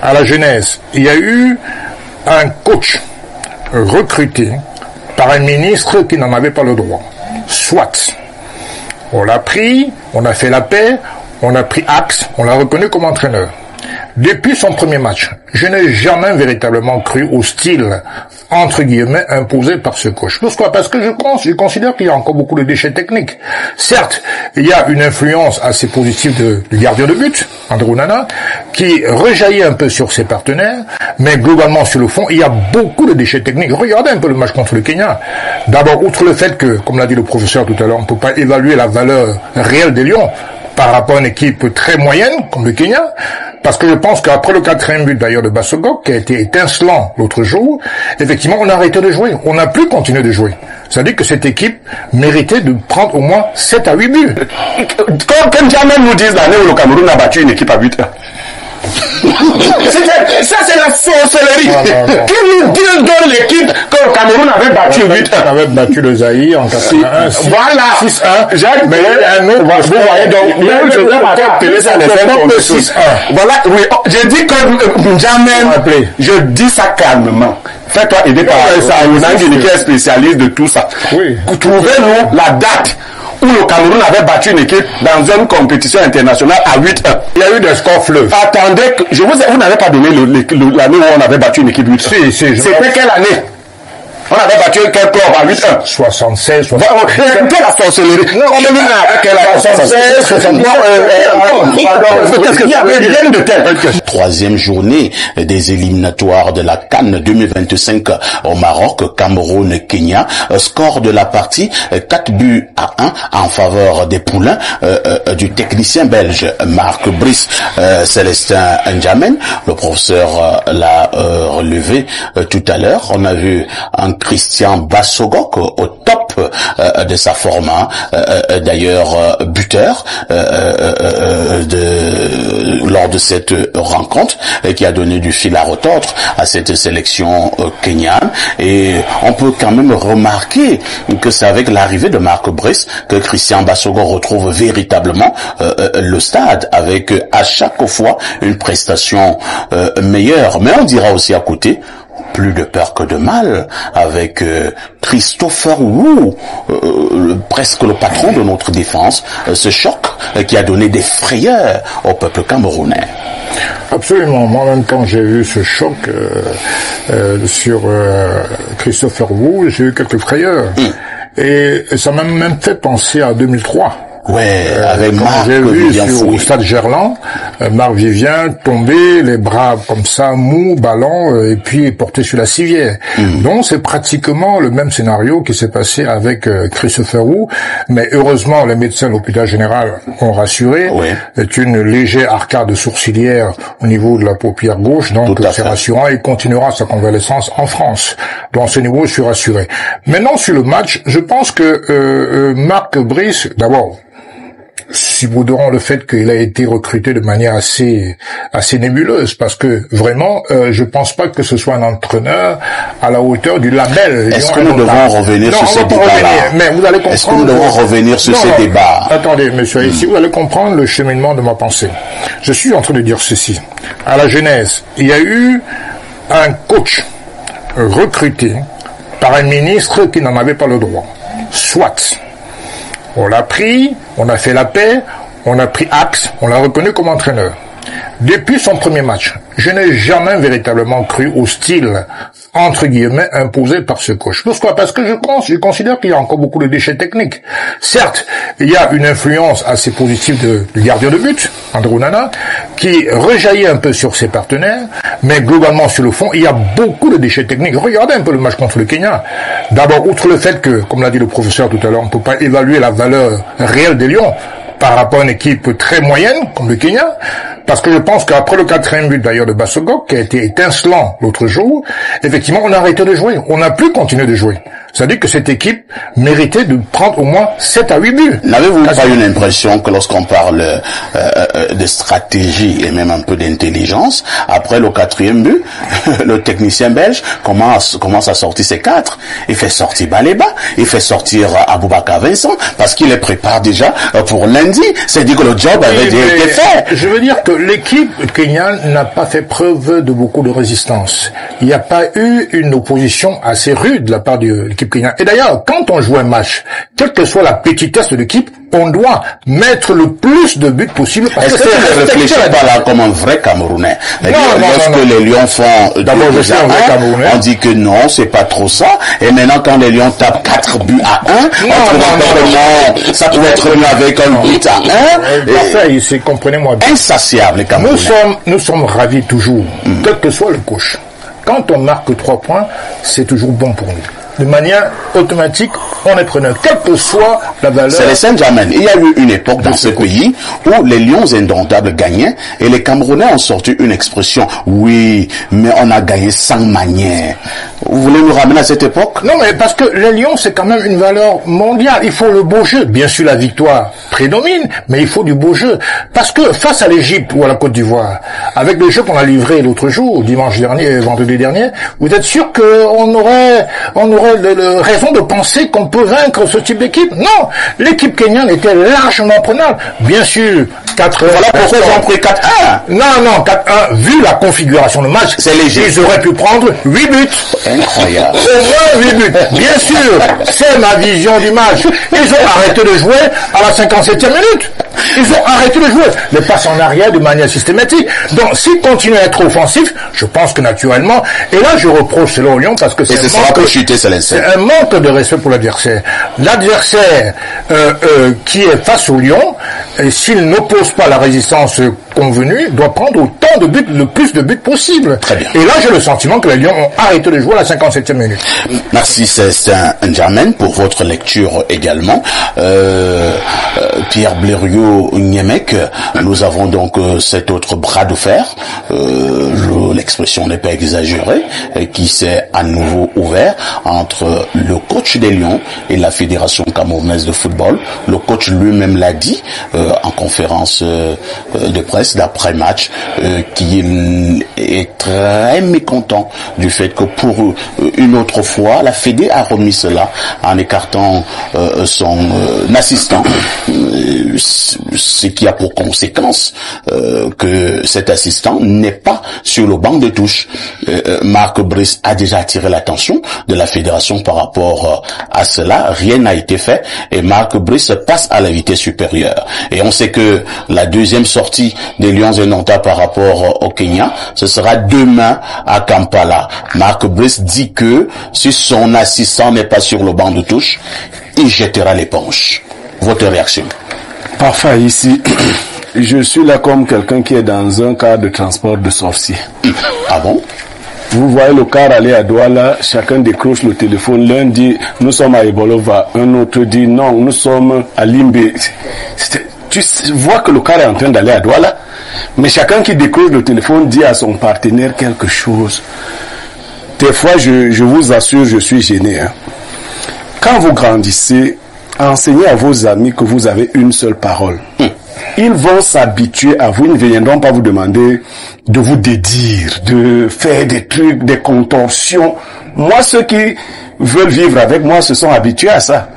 à la jeunesse, il y a eu un coach recruté par un ministre qui n'en avait pas le droit. Soit, on l'a pris, on a fait la paix, on a pris Axe, on l'a reconnu comme entraîneur. Depuis son premier match, je n'ai jamais véritablement cru au style, entre guillemets, imposé par ce coach. Pourquoi? Parce que je considère qu'il y a encore beaucoup de déchets techniques. Certes, il y a une influence assez positive du gardien de but, André Onana, qui rejaillit un peu sur ses partenaires, mais globalement, sur le fond, il y a beaucoup de déchets techniques. Regardez un peu le match contre le Kenya. D'abord, outre le fait que, comme l'a dit le professeur tout à l'heure, on ne peut pas évaluer la valeur réelle des Lions par rapport à une équipe très moyenne, comme le Kenya, parce que je pense qu'après le 4e but d'ailleurs de Bassogok, qui a été étincelant l'autre jour, effectivement, on a arrêté de jouer. On n'a plus continué de jouer. C'est-à-dire que cette équipe méritait de prendre au moins 7 à 8 buts. Quand jamais nous disent l'année où le Cameroun a battu une équipe à 8 heures. Ça c'est la sorcellerie. Qui nous donne l'équipe que le Cameroun avait battu 8-1? On avait battu le Zaïre en 81. Voilà. 6-1. Jacques, mais un autre. Vous voyez donc, je vais 6-1. Voilà, oui. J'ai dit que jamais, je dis ça calmement. Fais-toi aider par Saounang qui est spécialiste de tout ça. Oui. Trouvez-nous la date où le Cameroun avait battu une équipe dans une compétition internationale à 8-1. Il y a eu des scores fleuves. Attendez, vous n'avez pas donné l'année où on avait battu une équipe 8-1. Si, c'était quelle année? On avait battu quel club à 8-1? 76, 77. Écoutez la sorcellerie. Non, on avait 76, 69. Qu'est-ce qu'il y avait rien de tel? Troisième journée des éliminatoires de la CAN 2025 au Maroc, Cameroun-Kenya. Score de la partie 4 buts à 1 en faveur des poulains du technicien belge Marc Brice. Célestin N'Djamène, le professeur l'a relevé tout à l'heure. On a vu un Christian Bassogok au top de sa forme, d'ailleurs buteur lors de cette rencontre qui a donné du fil à retordre à cette sélection kenyane. Et on peut quand même remarquer que c'est avec l'arrivée de Marc Brice que Christian Bassogok retrouve véritablement le stade avec à chaque fois une prestation meilleure. Mais on dira aussi à côté, plus de peur que de mal, avec Christopher Wu, presque le patron de notre défense, ce choc qui a donné des frayeurs au peuple camerounais. Absolument. Moi-même, quand j'ai vu ce choc sur Christopher Wu, j'ai eu quelques frayeurs. Et ça m'a même fait penser à 2003. Ouais, avec Marc Vivien au stade Gerland, Marc Vivien tombé, les bras comme ça, mou, ballon, et puis porté sur la civière. Donc c'est pratiquement le même scénario qui s'est passé avec Christopher Wu, mais heureusement les médecins de l'hôpital général ont rassuré. C'est une légère arcade sourcilière au niveau de la paupière gauche, donc c'est rassurant. Il continuera sa convalescence en France. Donc à ce niveau, je suis rassuré. Maintenant sur le match, je pense que Marc Brice, d'abord, subodorant le fait qu'il a été recruté de manière assez nébuleuse, parce que vraiment, je pense pas que ce soit un entraîneur à la hauteur du label. Est-ce que nous devons revenir sur ces débats-là? Mais vous allez comprendre. Est-ce que nous devons revenir sur ces débats? Attendez, monsieur, ici, vous allez comprendre le cheminement de ma pensée. Je suis en train de dire ceci. À la jeunesse, il y a eu un coach recruté par un ministre qui n'en avait pas le droit. Soit, on l'a pris, on a fait la paix, on a pris Axe, on l'a reconnu comme entraîneur. Depuis son premier match, je n'ai jamais véritablement cru au style, entre guillemets, imposé par ce coach. Pourquoi? Parce que je considère qu'il y a encore beaucoup de déchets techniques. Certes, il y a une influence assez positive du gardien de but, André Onana, qui rejaillit un peu sur ses partenaires, mais globalement, sur le fond, il y a beaucoup de déchets techniques. Regardez un peu le match contre le Kenya. D'abord, outre le fait que, comme l'a dit le professeur tout à l'heure, on ne peut pas évaluer la valeur réelle des Lions par rapport à une équipe très moyenne, comme le Kenya, parce que je pense qu'après le 4e but d'ailleurs de Bassogok, qui a été étincelant l'autre jour, effectivement, on a arrêté de jouer. On n'a plus continué de jouer. C'est-à-dire que cette équipe méritait de prendre au moins 7 à 8 buts. N'avez-vous pas une impression que lorsqu'on parle de stratégie et même un peu d'intelligence, après le 4e but, le technicien belge commence à sortir ses 4. Il fait sortir Baleba, il fait sortir Aboubakar Vincent, parce qu'il les prépare déjà pour lundi. C'est-à-dire que le job avait déjà été fait. Je veux dire que l'équipe kenyane n'a pas fait preuve de beaucoup de résistance. Il n'y a pas eu une opposition assez rude de la part de l'équipe kenyane. Et d'ailleurs, quand on joue un match, quelle que soit la petitesse de l'équipe, on doit mettre le plus de buts possible. Est-ce que tu ne réfléchis pas là comme un vrai Camerounais? Lorsque les Lions font d'abord on dit que non, c'est pas trop ça. Et maintenant, quand les Lions tapent 4 buts à 1, ça peut être mieux avec un but à 1. Parfait, comprenez-moi bien. Insatiable, les Camerounais. Nous sommes ravis toujours, quel que soit le coach. Quand on marque 3 points, c'est toujours bon pour nous. De manière automatique, on est preneur, quelle que soit la valeur. C'est les Saint-Germain. Il y a eu une époque dans ce pays où les Lions indomptables gagnaient et les Camerounais ont sorti une expression. Oui, mais on a gagné sans manière. Vous voulez nous ramener à cette époque? Non, mais parce que les Lions, c'est quand même une valeur mondiale. Il faut le beau jeu. Bien sûr, la victoire prédomine, mais il faut du beau jeu. Parce que face à l'Égypte ou à la Côte d'Ivoire, avec le jeu qu'on a livré l'autre jour, dimanche dernier, vendredi dernier, vous êtes sûr qu'on aurait raison de penser qu'on peut vaincre ce type d'équipe? Non, l'équipe kenyane était largement prenable. Bien sûr, 4-1. Voilà pourquoi ils ont pris 4-1. Non, 4-1, vu la configuration de match, c'est léger. Ils auraient pu prendre 8 buts. Incroyable. Au moins 8 buts. Bien sûr, c'est ma vision du match. Ils ont arrêté de jouer à la 57e minute. Ils ont arrêté de jouer. Les passes en arrière de manière systématique. Donc, s'ils continuent à être offensifs, je pense que naturellement, et là, je reproche cela aux Lions parce que c'est un manque de respect pour l'adversaire. L'adversaire qui est face aux Lions, et s'il n'oppose pas la résistance convenue, doit prendre autant de buts, le plus de buts possible. Très bien. Et là, j'ai le sentiment que les Lions ont arrêté de jouer à la 57e minute. Merci, c'est un Germain pour votre lecture également. Pierre Blériot-Niemek, nous avons donc cet autre bras de fer, l'expression n'est pas exagérée, qui s'est à nouveau ouvert entre le coach des Lions et la Fédération camerounaise de football. Le coach lui-même l'a dit en conférence de presse d'après-match qu'il est très mécontent du fait que pour une autre fois, la Fédé a remis cela en écartant son assistant, ce qui a pour conséquence que cet assistant n'est pas sur le banc de touche. Marc Brice a déjà attiré l'attention de la fédération par rapport à cela. Rien n'a été fait et Marc Brice passe à la vitesse supérieure. Et on sait que la deuxième sortie des Lions indomptables par rapport au Kenya, ce sera demain à Kampala. Marc Brice dit que si son assistant n'est pas sur le banc de touche, il jettera l'éponge. Votre réaction? Parfait, ici, je suis là comme quelqu'un qui est dans un car de transport de sorciers. Ah bon? Vous voyez le car aller à Douala, chacun décroche le téléphone. L'un dit, nous sommes à Ebolova. Un autre dit, non, nous sommes à Limbe. Tu vois que le car est en train d'aller à Douala, mais chacun qui décroche le téléphone dit à son partenaire quelque chose. Des fois, je vous assure, je suis gêné. Quand vous grandissez, enseignez à vos amis que vous avez une seule parole. Ils vont s'habituer à vous, ils ne viendront pas vous demander de vous dédire, de faire des trucs, des contorsions. Moi, ceux qui veulent vivre avec moi se sont habitués à ça.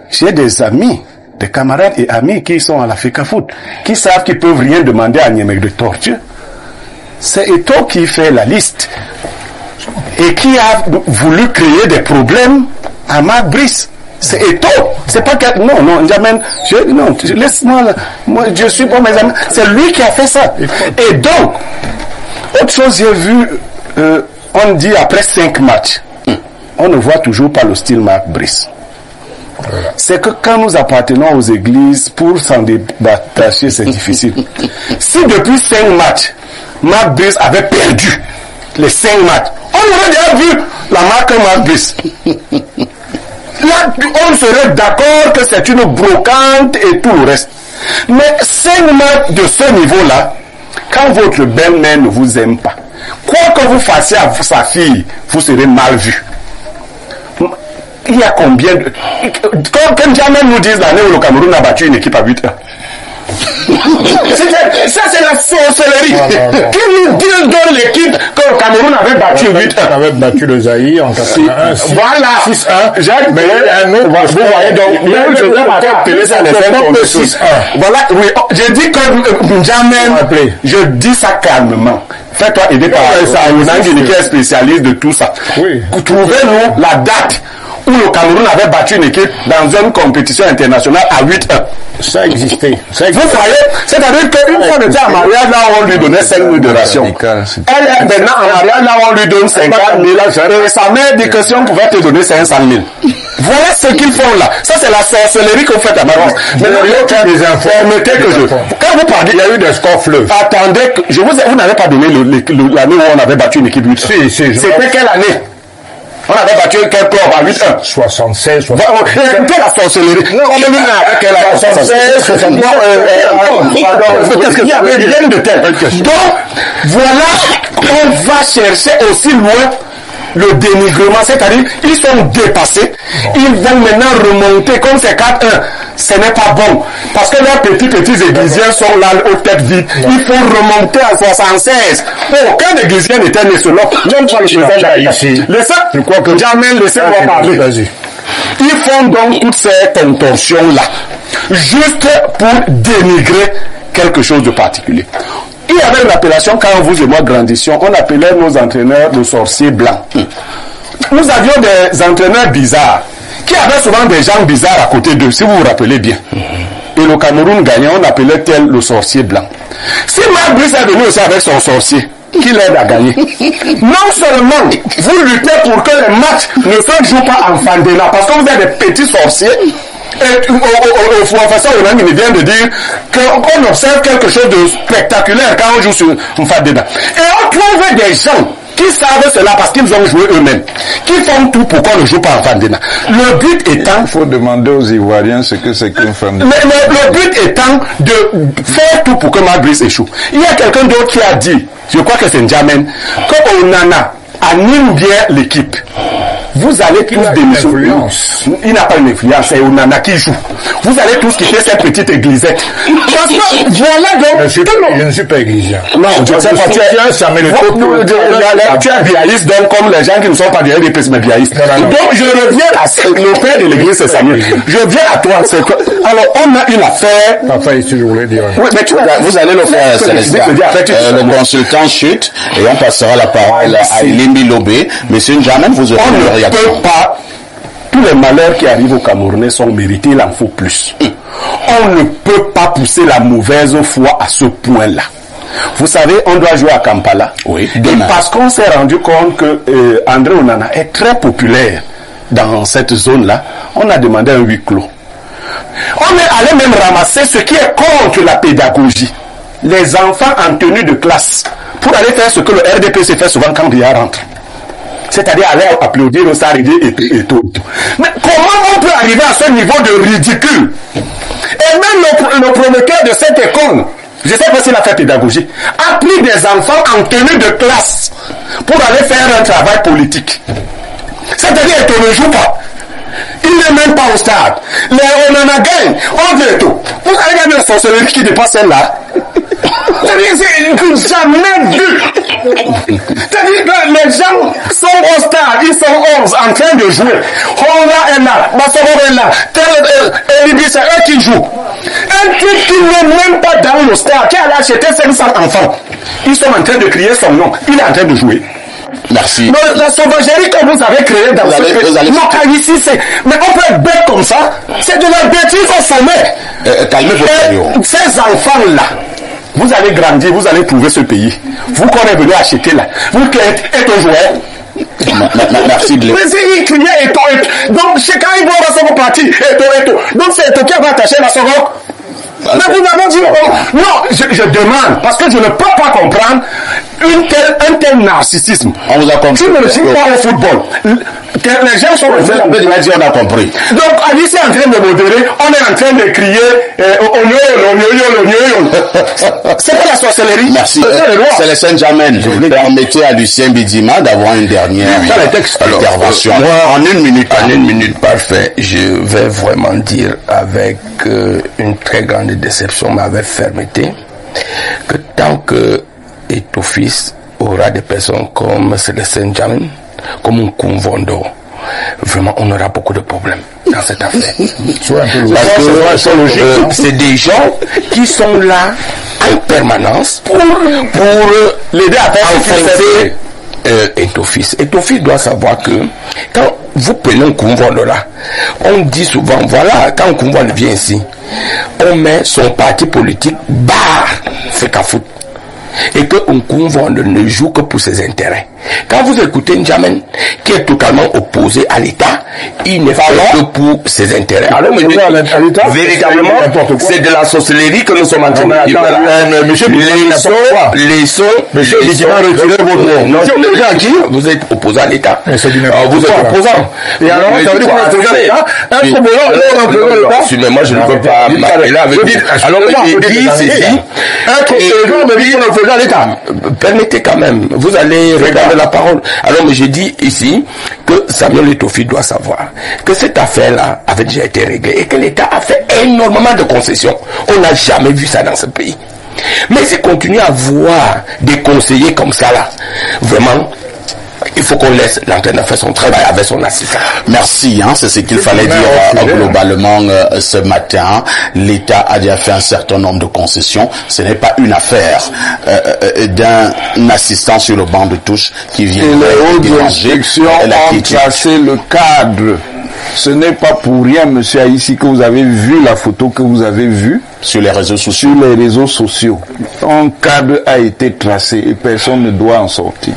J'ai des amis, des camarades et amis qui sont à la FECAFOOT, qui savent qu'ils peuvent rien demander à Niemek de torture. C'est Eto'o qui fait la liste et qui a voulu créer des problèmes à Marc Brice. C'est Eto'o, c'est pas que non, laisse-moi, moi je suis pour mes amis, c'est lui qui a fait ça. Et donc, autre chose, j'ai vu, on dit après 5 matchs, on ne voit toujours pas le style Marc Brice. C'est que quand nous appartenons aux églises, pour s'en détacher, c'est difficile. Si depuis 5 matchs, Marc Brice avait perdu les 5 matchs, on aurait déjà vu la marque Marc Brice. Là, on serait d'accord que c'est une brocante et tout le reste. Mais 5 matchs de ce niveau-là, quand votre belle-mère ne vous aime pas, quoi que vous fassiez à sa fille, vous serez mal vu. il y a combien de... Quand jamais nous disent l'année où le Cameroun a battu une équipe à 8 heures. Ça c'est la sorcellerie. Qui nous dit dans l'équipe que le Cameroun avait battu 8 heures? On avait battu le Zaïre en 81. Voilà. 6-1. Jacques, mais un autre. Vous voyez donc, je vais appeler ça les 6-1. Voilà, oui. J'ai dit que jamais, je dis ça calmement. Fais-toi aider par Saounang qui est spécialiste de tout ça. Oui. Trouvez-nous la date où le Cameroun avait battu une équipe dans une compétition internationale à 8 heures. Ça existait. Vous voyez, c'est-à-dire qu'une fois de temps en mariage, là, on lui donnait 5 000 de ration. Elle est maintenant en mariage, là, on lui donne 50 000. Et sa mère dit que si on pouvait te donner 500 000. Voilà ce qu'ils font là. Ça, c'est la sorcellerie que vous faites à Maroc. Mais permettez que je... Quand vous parlez, il y a eu des scores fleuves. Attendez, vous n'avez pas donné l'année où on avait battu une équipe 8. C'était quelle année? On avait battu quel club à 8-1? 76, 77. Écoutez la sorcellerie. Non, 76, 79. Il y avait rien de tel. Donc, voilà, on va chercher aussi loin le dénigrement, c'est-à-dire ils sont dépassés, ils vont maintenant remonter comme c'est 4-1. Ce n'est pas bon, parce que leurs petits églisiens sont là aux têtes vides. Il faut remonter à 76. Aucun églисien n'était né solo. Même pas le président ici. Je crois que jamais laissez-moi parler. Vas-y. Ils font donc toutes ces contorsions-là, juste pour dénigrer quelque chose de particulier. Il y avait une appellation, quand vous et moi grandissions, on appelait nos entraîneurs de sorciers blancs. Nous avions des entraîneurs bizarres, qui avaient souvent des gens bizarres à côté d'eux, si vous vous rappelez bien. Et le Cameroun gagnait, on appelait tel le sorcier blanc. Si Marc Brice est venu aussi avec son sorcier, qui l'aide à gagner. Non seulement vous luttez pour que les matchs ne se jouent pas en Fandena, parce que vous êtes des petits sorciers. Et au professeur Ounang vient de dire qu'on observe quelque chose de spectaculaire quand on joue sur une Fandena. Et on trouve des gens qui savent cela parce qu'ils ont joué eux-mêmes, qui font tout pour qu'on ne joue pas en Fandena. Le but étant... Il faut demander aux Ivoiriens ce que c'est qu'une Fandena. Mais le but étant de faire tout pour que Mabrice échoue. Il y a quelqu'un d'autre qui a dit, je crois que c'est N'Djamène, que Onana anime bien l'équipe. Vous allez tous démissionner. Il n'a pas une influence, c'est Onana qui joue. Vous allez tous quitter cette petite églisette. Parce que voilà donc. Je ne suis pas églisien. Non, je ne sais pas. Tu es biaïste, donc comme les gens qui ne sont pas des RDP, mais biaïstes. Donc je reviens à le père de l'église, c'est Samuel. Je viens à toi. Alors on a une affaire. Enfin, ici, je voulais dire. Oui, mais vous allez le faire, Célestin. Le consultant chute et on passera la parole à Elimbi Lobé. Monsieur N'Djamène, vous aurez une réaction. On ne peut pas. Tous les malheurs qui arrivent aux Camerounais sont mérités, il en faut plus. On ne peut pas pousser la mauvaise foi à ce point-là. Vous savez, on doit jouer à Kampala. Oui. Et parce qu'on s'est rendu compte que André Onana est très populaire dans cette zone-là, on a demandé un huis clos. On est allé même ramasser ce qui est contre la pédagogie. Les enfants en tenue de classe, pour aller faire ce que le RDPC fait souvent quand Bia rentre. C'est-à-dire aller applaudir au Saridi et tout. Mais comment on peut arriver à ce niveau de ridicule? Et même le promoteur de cette école, je ne sais pas s'il a fait pédagogie, a pris des enfants en tenue de classe pour aller faire un travail politique. C'est-à-dire qu'on ne joue pas. Il n'est même pas au stade. On en a gagné. On veut tout. Vous avez gagné la sorcellerie qui dépasse celle-là. C'est jamais vu. C'est-à-dire que les gens sont au stade, ils sont 11 en train de jouer. Honda est là, Bassoro est là, Elibi, c'est eux qui jouent. Un truc qui n'est même pas dans le stade, qui a acheté 500 enfants. Ils sont en train de crier son nom. Il est en train de jouer. Merci. Non, la sauvagerie que vous avez créée dans ce pays. Non, ici, c'est. Mais on peut être bête comme ça. C'est de la bêtise au sommet. Calmez-vous. Ces enfants-là, vous allez grandir, vous allez trouver ce pays. Vous qu'on est venu acheter là. Vous qui êtes un joueur. Merci de mais c'est crié et tout. Donc, chacun il voit dans son parti. Et tout. Donc, c'est tout qui va attacher la Sorok. Mais vous m'avez dit, non, je demande, parce que je ne peux pas comprendre un tel narcissisme. On vous a compris. Tu ne le suis pas au football. Que les gens sont on a compris. Donc, Alice est en train de modérer, on est en train de crier c'est pas la sorcellerie. Merci. C'est le Saint-Germain. Permettez à Lucien Bidima d'avoir une dernière intervention. En une minute, parfait. Je vais vraiment dire avec une très grande déception, mais avec fermeté, que tant que Eto'o-Fils aura des personnes comme Célestin Djamena, comme un Koumvondo, vraiment on aura beaucoup de problèmes dans cette affaire. C'est des gens qui sont là en permanence pour l'aider à enfoncer Eto'o-Fils. Eto'o-Fils doit savoir que quand vous prenez un Koumvondo là, on dit souvent, voilà, quand un Koumvondo vient ici, on met son parti politique Fekafoot. Et que Nkoumvondo ne joue que pour ses intérêts. Quand vous écoutez N'Djamena, qui est totalement opposé à l'État, il ne fait que pour ses intérêts. Alors, véritablement, c'est de la sorcellerie que nous sommes en train de dire. Vous êtes opposant à l'État. Vous êtes opposant. Et alors, ça veut dire qu'on est opposant à l'État. Mais moi, je ne peux pas m'appeler avec vous. Alors, je dis ceci. Dans l'État. Permettez quand même, vous allez regarder la parole. Alors, mais je dis ici que Samuel Eto'o-Fils doit savoir que cette affaire-là avait déjà été réglée et que l'État a fait énormément de concessions. On n'a jamais vu ça dans ce pays. Mais s'il continue à voir des conseillers comme ça là, vraiment, il faut qu'on laisse l'entraîneur faire son travail avec son assistant. Merci, c'est ce qu'il fallait dire globalement ce matin. L'État a déjà fait un certain nombre de concessions. Ce n'est pas une affaire d'un assistant sur le banc de touche qui vient déranger. ont tracé le cadre. Ce n'est pas pour rien, monsieur Aïssi, que vous avez vu la photo que vous avez vue sur les réseaux sociaux. Un cadre a été tracé et personne ne doit en sortir.